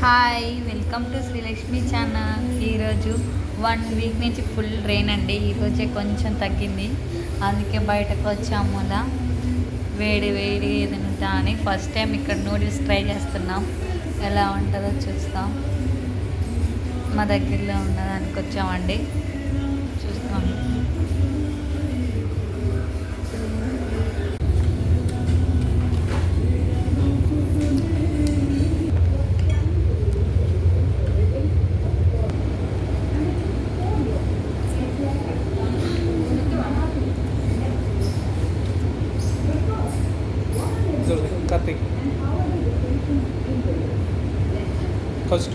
Hi welcome to Srilakshmi channel. ఈరోజు 1 week నుంచి full rain అండి. ఈరోజే కొంచెం తగ్గింది, అందుకే బయటకు వచ్చాము. అలా వేడి వేడి ఏదైనా అని ఫస్ట్ టైం ఇక్కడ నూడిల్స్ ట్రై చేస్తున్నాం. ఎలా ఉంటుందో చూస్తాం. మా దగ్గరలో ఉన్నదానికి వచ్చామండి, చూస్తాం. Karthik. First.